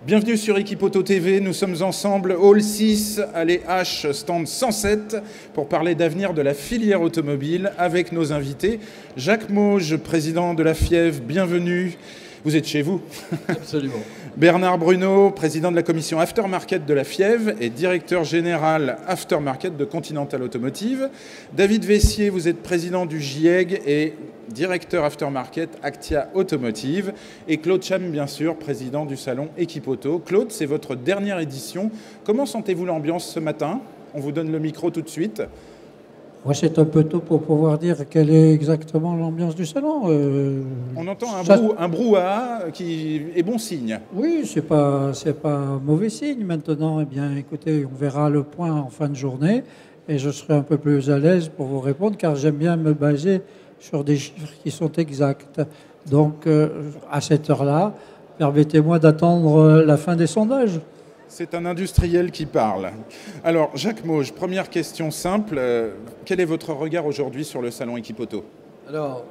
Bienvenue sur Equipoto TV, nous sommes ensemble, Hall 6, allée H, stand 107, pour parler d'avenir de la filière automobile avec nos invités. Jacques Mauge, président de la FIEV, bienvenue. Vous êtes chez vous. Absolument. Bernard Bruno, président de la commission Aftermarket de la FIEV et directeur général Aftermarket de Continental Automotive. David Vessier, vous êtes président du GIEG et directeur Aftermarket Actia Automotive. Et Claude Cham, bien sûr, président du salon Equipoto. Claude, c'est votre dernière édition. Comment sentez-vous l'ambiance ce matin? On vous donne le micro tout de suite. Moi, c'est un peu tôt pour pouvoir dire quelle est exactement l'ambiance du salon. On entend un brouhaha qui est bon signe. Oui, c'est pas un mauvais signe maintenant. Eh bien, écoutez, on verra le point en fin de journée et je serai un peu plus à l'aise pour vous répondre car j'aime bien me baser sur des chiffres qui sont exacts. Donc, à cette heure-là, permettez-moi d'attendre la fin des sondages. C'est un industriel qui parle. Alors, Jacques Mauge, première question simple. Quel est votre regard aujourd'hui sur le salon Equipoto? Alors,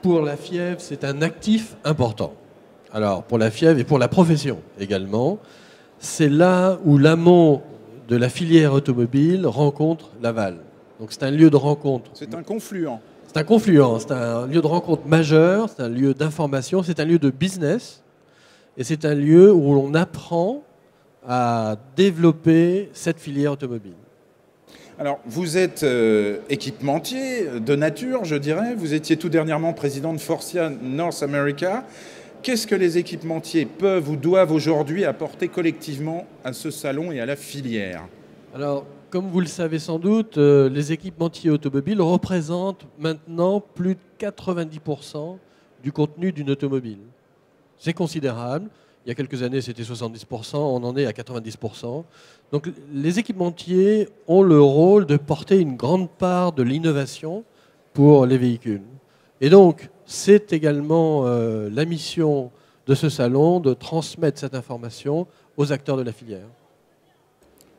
pour la FIEV, c'est un actif important. Alors, pour la FIEV et pour la profession également, c'est là où l'amont de la filière automobile rencontre l'aval. Donc, c'est un lieu de rencontre. C'est un confluent. C'est un confluent, c'est un lieu de rencontre majeur, c'est un lieu d'information, c'est un lieu de business et c'est un lieu où l'on apprend à développer cette filière automobile. Alors, vous êtes équipementier de nature, je dirais. Vous étiez tout dernièrement président de Forcia North America. Qu'est-ce que les équipementiers peuvent ou doivent aujourd'hui apporter collectivement à ce salon et à la filière? Alors, comme vous le savez sans doute, les équipementiers automobiles représentent maintenant plus de 90% du contenu d'une automobile. C'est considérable. Il y a quelques années, c'était 70%, on en est à 90%. Donc les équipementiers ont le rôle de porter une grande part de l'innovation pour les véhicules. Et donc, c'est également la mission de ce salon de transmettre cette information aux acteurs de la filière.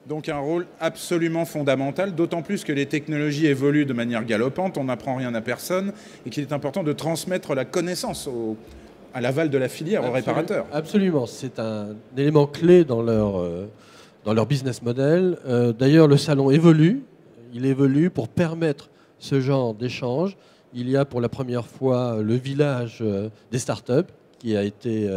Donc un rôle absolument fondamental, d'autant plus que les technologies évoluent de manière galopante, on n'apprend rien à personne, et qu'il est important de transmettre la connaissance à l'aval de la filière, aux réparateurs. Absolument, c'est un élément clé dans leur business model. D'ailleurs, le salon évolue, il évolue pour permettre ce genre d'échange. Il y a pour la première fois le village des startups qui a été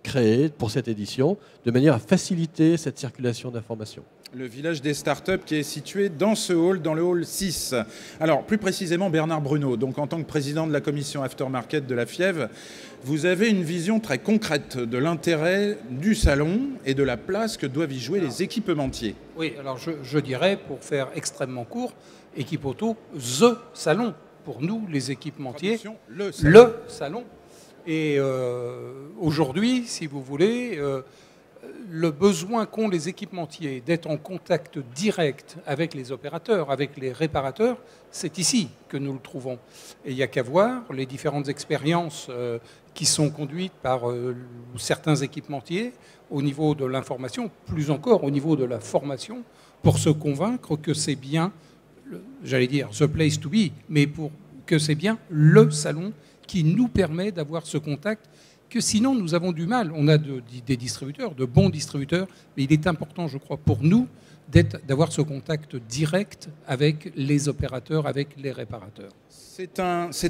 créé pour cette édition, de manière à faciliter cette circulation d'informations. Le village des startups qui est situé dans ce hall, dans le hall 6. Alors, plus précisément, Bernard Bruno, donc en tant que président de la commission Aftermarket de la FIEV, vous avez une vision très concrète de l'intérêt du salon et de la place que doivent y jouer les équipementiers. Oui, alors je dirais, pour faire extrêmement court, Equipoto, THE salon. Pour nous, les équipementiers, Traduction, le salon. Et aujourd'hui, si vous voulez, le besoin qu'ont les équipementiers d'être en contact direct avec les opérateurs, avec les réparateurs, c'est ici que nous le trouvons. Et il n'y a qu'à voir les différentes expériences qui sont conduites par certains équipementiers au niveau de l'information, plus encore au niveau de la formation, pour se convaincre que c'est bien, j'allais dire, the place to be, mais pour que c'est bien le salon qui nous permet d'avoir ce contact, que sinon nous avons du mal. On a des distributeurs, de bons distributeurs, mais il est important, je crois, pour nous d'avoir ce contact direct avec les opérateurs, avec les réparateurs. C'est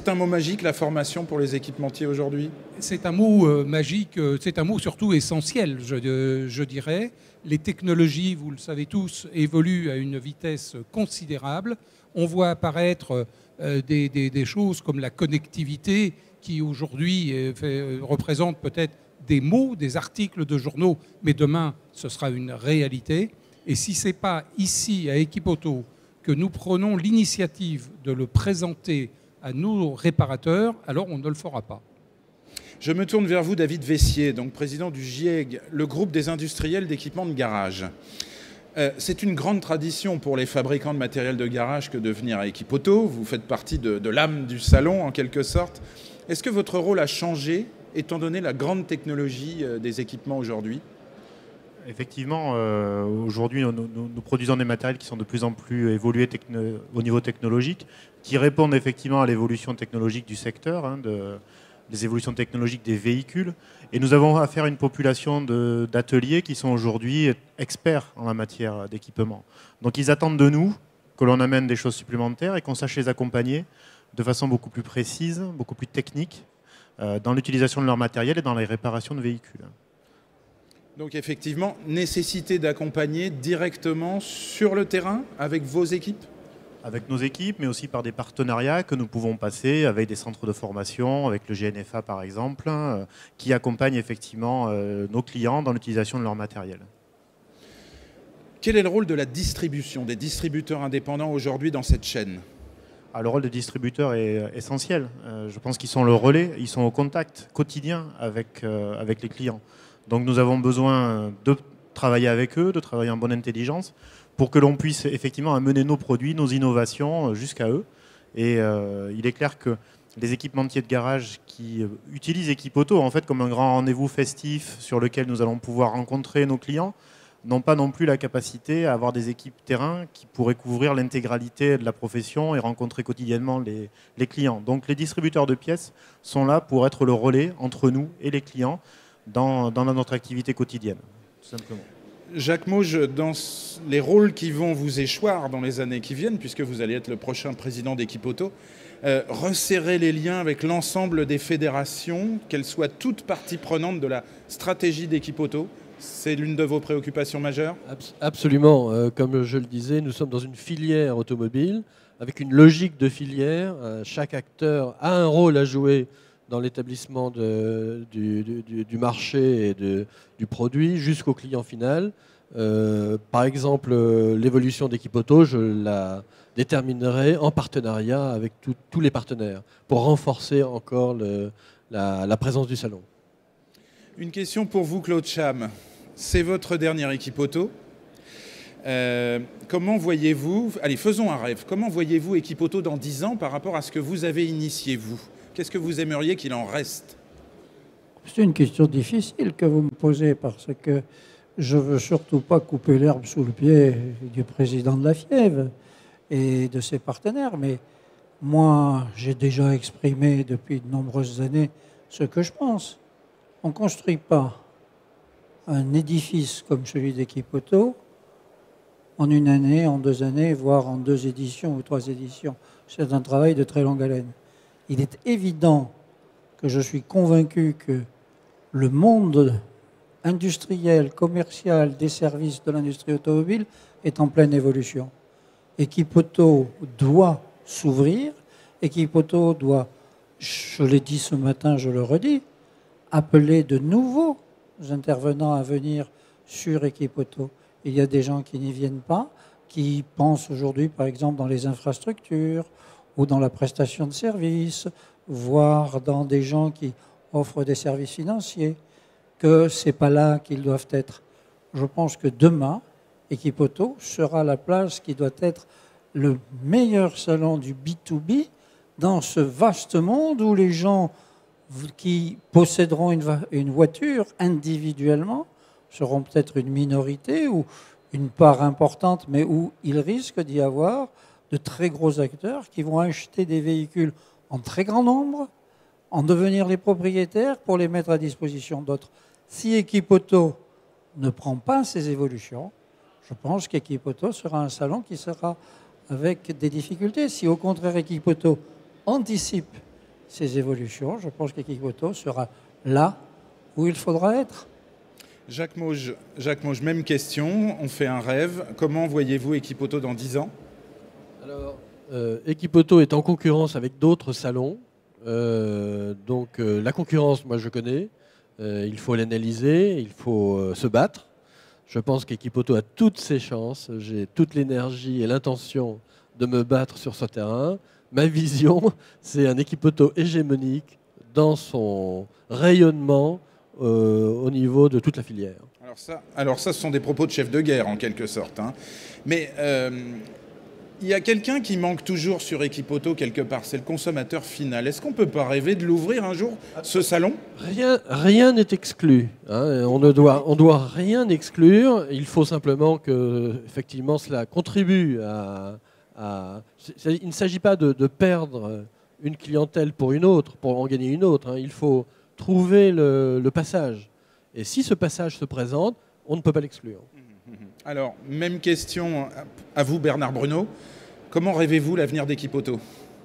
un mot magique, la formation pour les équipementiers aujourd'hui? C'est un mot magique, c'est un mot surtout essentiel, je dirais. Les technologies, vous le savez tous, évoluent à une vitesse considérable. On voit apparaître des choses comme la connectivité qui aujourd'hui représente peut-être des mots, des articles de journaux, mais demain, ce sera une réalité. Et si ce n'est pas ici, à Equipoto, que nous prenons l'initiative de le présenter à nos réparateurs, alors on ne le fera pas. Je me tourne vers vous, David Vessier, donc président du GIEG, le groupe des industriels d'équipements de garage. C'est une grande tradition pour les fabricants de matériel de garage que de venir à Equipoto. Vous faites partie de l'âme du salon, en quelque sorte. Est-ce que votre rôle a changé, étant donné la grande technologie des équipements aujourd'hui? Effectivement, aujourd'hui, nous produisons des matériels qui sont de plus en plus évolués au niveau technologique, qui répondent effectivement à l'évolution technologique du secteur, les évolutions technologiques des véhicules. Et nous avons affaire à une population d'ateliers qui sont aujourd'hui experts en la matière d'équipement. Donc ils attendent de nous que l'on amène des choses supplémentaires et qu'on sache les accompagner de façon beaucoup plus précise, beaucoup plus technique, dans l'utilisation de leur matériel et dans les réparations de véhicules. Donc effectivement, nécessité d'accompagner directement sur le terrain avec vos équipes? Avec nos équipes, mais aussi par des partenariats que nous pouvons passer avec des centres de formation, avec le GNFA par exemple, qui accompagnent effectivement nos clients dans l'utilisation de leur matériel. Quel est le rôle de la distribution, des distributeurs indépendants aujourd'hui dans cette chaîne? Le rôle des distributeurs est essentiel. Je pense qu'ils sont le relais, ils sont au contact quotidien avec les clients. Donc nous avons besoin de travailler avec eux, de travailler en bonne intelligence, pour que l'on puisse effectivement amener nos produits, nos innovations jusqu'à eux. Et il est clair que les équipementiers de garage qui utilisent Equipauto en fait comme un grand rendez-vous festif sur lequel nous allons pouvoir rencontrer nos clients, n'ont pas non plus la capacité à avoir des équipes terrain qui pourraient couvrir l'intégralité de la profession et rencontrer quotidiennement les clients. Donc les distributeurs de pièces sont là pour être le relais entre nous et les clients dans notre activité quotidienne, tout simplement. Jacques Mauge, dans les rôles qui vont vous échoir dans les années qui viennent, puisque vous allez être le prochain président d'Equipauto, resserrer les liens avec l'ensemble des fédérations, qu'elles soient toutes parties prenantes de la stratégie d'Equipauto, c'est l'une de vos préoccupations majeures? Absolument. Comme je le disais, nous sommes dans une filière automobile, avec une logique de filière. Chaque acteur a un rôle à jouer dans l'établissement du marché et du produit jusqu'au client final. Par exemple, l'évolution d'Equipauto, je la déterminerai en partenariat avec tous les partenaires pour renforcer encore la présence du salon. Une question pour vous, Claude Cham. C'est votre dernière Equipauto. Comment voyez-vous, allez, faisons un rêve, comment voyez-vous Equipauto dans 10 ans par rapport à ce que vous avez initié, vous? Qu'est-ce que vous aimeriez qu'il en reste? C'est une question difficile que vous me posez parce que je ne veux surtout pas couper l'herbe sous le pied du président de la FIEV et de ses partenaires. Mais moi, j'ai déjà exprimé depuis de nombreuses années ce que je pense. On ne construit pas un édifice comme celui d'Equipauto en une année, en 2 années, voire en 2 éditions ou 3 éditions. C'est un travail de très longue haleine. Il est évident que je suis convaincu que le monde industriel, commercial, des services de l'industrie automobile est en pleine évolution. Equipauto doit s'ouvrir. Equipauto doit, je l'ai dit ce matin, je le redis, appeler de nouveaux intervenants à venir sur Equipauto. Il y a des gens qui n'y viennent pas, qui pensent aujourd'hui, par exemple, dans les infrastructures ou dans la prestation de services, voire dans des gens qui offrent des services financiers, que ce n'est pas là qu'ils doivent être. Je pense que demain, Equipauto sera la place qui doit être le meilleur salon du B2B dans ce vaste monde où les gens qui posséderont une voiture individuellement seront peut-être une minorité ou une part importante, mais où il risque d'y avoir de très gros acteurs qui vont acheter des véhicules en très grand nombre, en devenir les propriétaires pour les mettre à disposition d'autres. Si Equipauto ne prend pas ces évolutions, je pense qu'Equipauto sera un salon qui sera avec des difficultés. Si au contraire Equipauto anticipe ces évolutions, je pense qu'Equipauto sera là où il faudra être. Jacques Mauge, même question, on fait un rêve. Comment voyez-vous Equipauto dans 10 ans? Alors, Equipauto est en concurrence avec d'autres salons. La concurrence, moi je connais. Il faut l'analyser, il faut se battre. Je pense qu'Equipauto a toutes ses chances. J'ai toute l'énergie et l'intention de me battre sur ce terrain. Ma vision, c'est un Equipauto hégémonique dans son rayonnement au niveau de toute la filière. Alors ça, ce sont des propos de chef de guerre en quelque sorte. Hein. Mais il y a quelqu'un qui manque toujours sur Equipauto quelque part, c'est le consommateur final. Est-ce qu'on ne peut pas rêver de l'ouvrir un jour, ce salon? Rien n'est exclu. Hein. On doit rien exclure. Il faut simplement que effectivement cela contribue à il ne s'agit pas de perdre une clientèle pour une autre, pour en gagner une autre. Il faut trouver le passage. Et si ce passage se présente, on ne peut pas l'exclure. Alors, même question à vous, Bernard Bruno. Comment rêvez-vous l'avenir d'Equipoto ?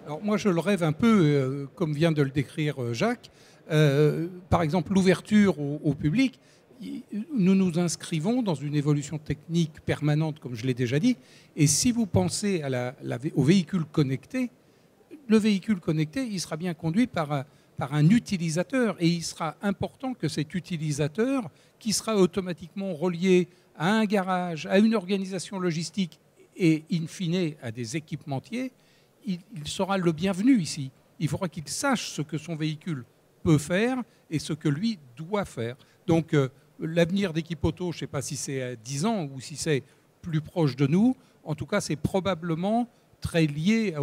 Alors moi, je le rêve un peu, comme vient de le décrire Jacques. Par exemple, l'ouverture au public. Nous nous inscrivons dans une évolution technique permanente, comme je l'ai déjà dit. Et si vous pensez au véhicule connecté, le véhicule connecté, il sera bien conduit par un utilisateur. Et il sera important que cet utilisateur, qui sera automatiquement relié à un garage, à une organisation logistique et, in fine, à des équipementiers, il sera le bienvenu ici. Il faudra qu'il sache ce que son véhicule peut faire et ce que lui doit faire. Donc, l'avenir d'Equipoto, je ne sais pas si c'est à 10 ans ou si c'est plus proche de nous. En tout cas, c'est probablement très lié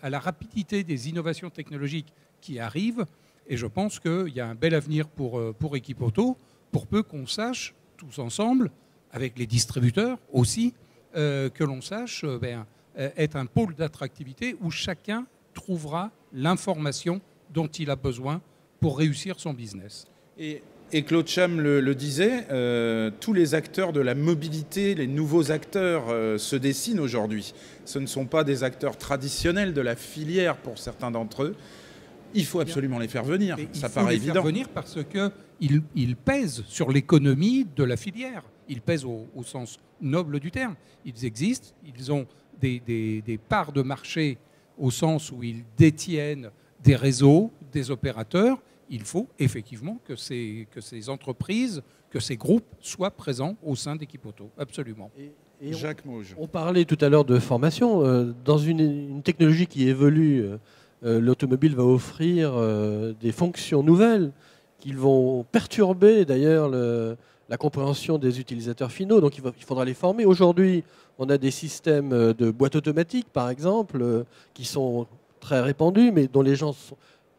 à la rapidité des innovations technologiques qui arrivent. Et je pense qu'il y a un bel avenir pour Equipoto, pour peu qu'on sache, tous ensemble, avec les distributeurs aussi, que l'on sache être un pôle d'attractivité où chacun trouvera l'information dont il a besoin pour réussir son business. Et Claude Cham le disait, tous les acteurs de la mobilité, les nouveaux acteurs se dessinent aujourd'hui. Ce ne sont pas des acteurs traditionnels de la filière pour certains d'entre eux. Il faut absolument les faire venir, ça paraît évident. Il faut les faire venir parce qu'ils pèsent sur l'économie de la filière. Ils pèsent au sens noble du terme. Ils existent, ils ont des parts de marché au sens où ils détiennent des réseaux, des opérateurs. Il faut effectivement que ces entreprises, que ces groupes soient présents au sein d'Equipoto. Absolument. Et Jacques Mauge. On parlait tout à l'heure de formation. Dans une technologie qui évolue, l'automobile va offrir des fonctions nouvelles qui vont perturber d'ailleurs la compréhension des utilisateurs finaux. Donc il faudra les former. Aujourd'hui, on a des systèmes de boîtes automatiques, par exemple, qui sont très répandus, mais dont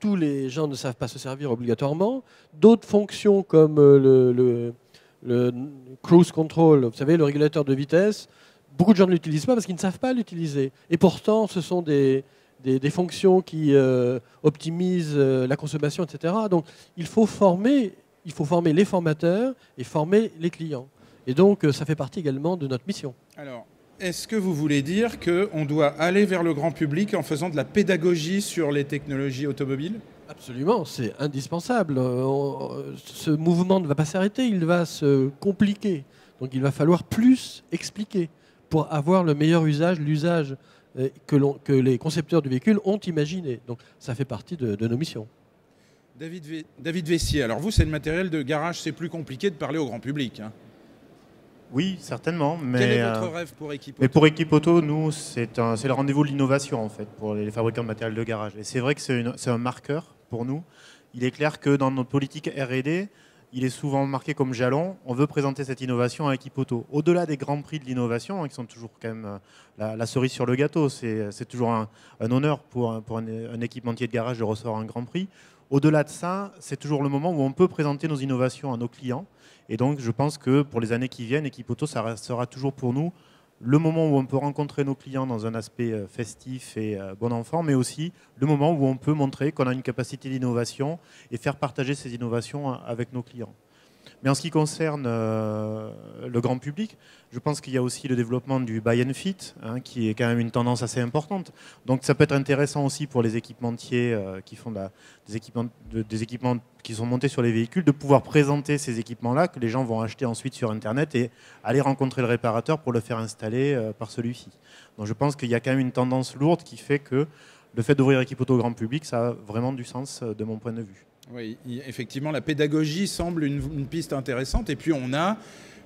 tous les gens ne savent pas se servir obligatoirement. D'autres fonctions comme le cruise control, vous savez, le régulateur de vitesse, beaucoup de gens ne l'utilisent pas parce qu'ils ne savent pas l'utiliser. Et pourtant, ce sont des fonctions qui optimisent la consommation, etc. Donc, il faut former les formateurs et former les clients. Et donc, ça fait partie également de notre mission. Alors, est-ce que vous voulez dire qu'on doit aller vers le grand public en faisant de la pédagogie sur les technologies automobiles ? Absolument, c'est indispensable. Ce mouvement ne va pas s'arrêter, il va se compliquer. Donc il va falloir plus expliquer pour avoir le meilleur usage, l'usage que les concepteurs du véhicule ont imaginé. Donc ça fait partie de nos missions. David Vessier, alors vous, c'est le matériel de garage, c'est plus compliqué de parler au grand public, hein. Oui, certainement. Mais quel est votre rêve pour Equipoto ? Mais pour Equipoto, nous, c'est le rendez-vous de l'innovation, en fait, pour les fabricants de matériel de garage. Et c'est vrai que c'est un marqueur pour nous. Il est clair que dans notre politique R&D, il est souvent marqué comme jalon. On veut présenter cette innovation à Equipoto. Au-delà des grands prix de l'innovation, qui sont toujours quand même la cerise sur le gâteau, c'est toujours un honneur pour un équipementier de garage de recevoir un grand prix. Au-delà de ça, c'est toujours le moment où on peut présenter nos innovations à nos clients. Et donc, je pense que pour les années qui viennent, Equipoto, ça restera toujours pour nous le moment où on peut rencontrer nos clients dans un aspect festif et bon enfant, mais aussi le moment où on peut montrer qu'on a une capacité d'innovation et faire partager ces innovations avec nos clients. Mais en ce qui concerne le grand public, je pense qu'il y a aussi le développement du buy and fit, qui est quand même une tendance assez importante. Donc ça peut être intéressant aussi pour les équipementiers qui font des équipements qui sont montés sur les véhicules, de pouvoir présenter ces équipements-là que les gens vont acheter ensuite sur Internet et aller rencontrer le réparateur pour le faire installer par celui-ci. Donc je pense qu'il y a quand même une tendance lourde qui fait que le fait d'ouvrir Equipoto au grand public, ça a vraiment du sens de mon point de vue. Oui, effectivement, la pédagogie semble une piste intéressante. Et puis, on a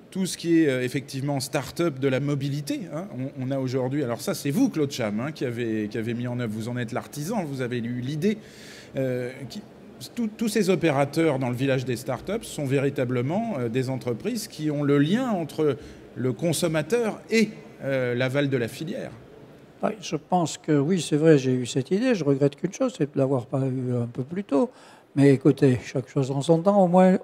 tout ce qui est effectivement start-up de la mobilité. Hein. On a aujourd'hui... Alors ça, c'est vous, Claude Cham, qui avez mis en œuvre. Vous en êtes l'artisan, vous avez eu l'idée. Tous ces opérateurs dans le village des start-up sont véritablement des entreprises qui ont le lien entre le consommateur et l'aval de la filière. Oui, je pense que oui, c'est vrai, j'ai eu cette idée. Je regrette qu'une chose, c'est de ne l'avoir pas eu un peu plus tôt. Mais écoutez, chaque chose en son temps, au moins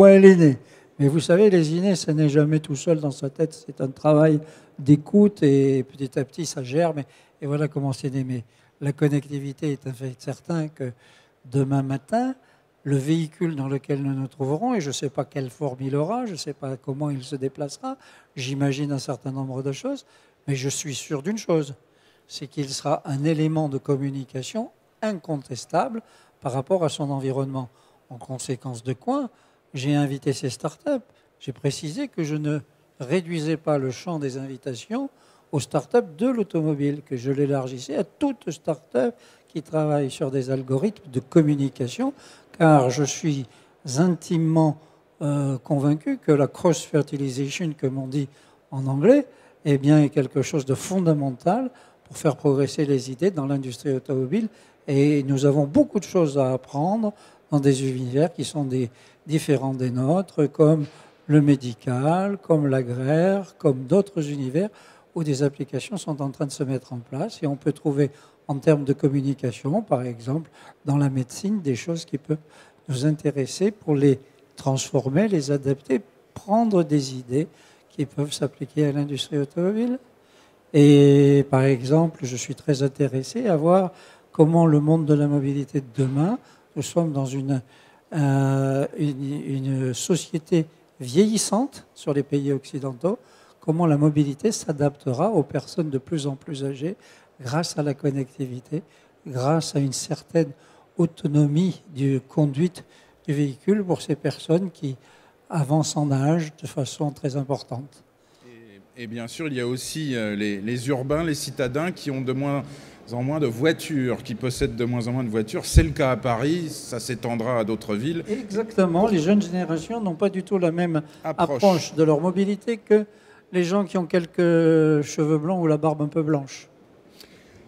elle est née. Mais vous savez, les idées, ça n'est jamais tout seul dans sa tête. C'est un travail d'écoute et petit à petit, ça germe. Et voilà comment c'est né. Mais la connectivité est un fait certain que demain matin, le véhicule dans lequel nous nous trouverons, et je ne sais pas quelle forme il aura, je ne sais pas comment il se déplacera, j'imagine un certain nombre de choses, mais je suis sûr d'une chose, c'est qu'il sera un élément de communication incontestable par rapport à son environnement. En conséquence de quoi, j'ai invité ces startups. J'ai précisé que je ne réduisais pas le champ des invitations aux startups de l'automobile, que je l'élargissais à toute startup qui travaille sur des algorithmes de communication, car je suis intimement convaincu que la cross-fertilisation, comme on dit en anglais, eh bien, est quelque chose de fondamental pour faire progresser les idées dans l'industrie automobile. Et nous avons beaucoup de choses à apprendre dans des univers qui sont différents des nôtres, comme le médical, comme l'agraire, comme d'autres univers où des applications sont en train de se mettre en place. Et on peut trouver, en termes de communication, par exemple, dans la médecine, des choses qui peuvent nous intéresser pour les transformer, les adapter, prendre des idées qui peuvent s'appliquer à l'industrie automobile. Et par exemple, je suis très intéressé à voir comment le monde de la mobilité de demain, nous sommes dans une société vieillissante sur les pays occidentaux, comment la mobilité s'adaptera aux personnes de plus en plus âgées grâce à la connectivité, grâce à une certaine autonomie de conduite du véhicule pour ces personnes qui avancent en âge de façon très importante. Et bien sûr, il y a aussi les urbains, les citadins qui ont de moins en moins de voitures, qui possèdent de moins en moins de voitures. C'est le cas à Paris, ça s'étendra à d'autres villes. Exactement, les jeunes générations n'ont pas du tout la même approche de leur mobilité que les gens qui ont quelques cheveux blancs ou la barbe un peu blanche.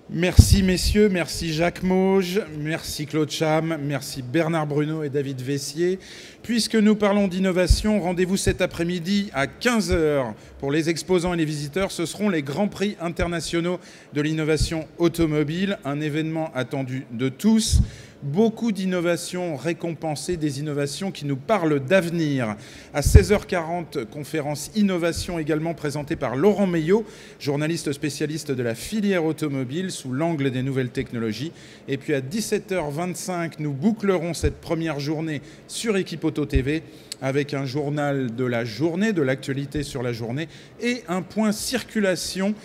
Merci messieurs, merci Jacques Mauge, merci Claude Cham, merci Bernard Bruno et David Vessier. Puisque nous parlons d'innovation, rendez-vous cet après-midi à 15h pour les exposants et les visiteurs. Ce seront les Grands Prix internationaux de l'innovation automobile, un événement attendu de tous. Beaucoup d'innovations récompensées, des innovations qui nous parlent d'avenir. À 16h40, conférence innovation également présentée par Laurent Meillot, journaliste spécialiste de la filière automobile sous l'angle des nouvelles technologies. Et puis à 17h25, nous bouclerons cette première journée sur Équipe Auto TV avec un journal de la journée, de l'actualité sur la journée et un point circulation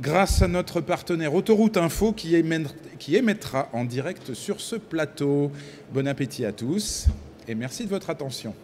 grâce à notre partenaire Autoroute Info qui émettra en direct sur ce plateau. Bon appétit à tous et merci de votre attention.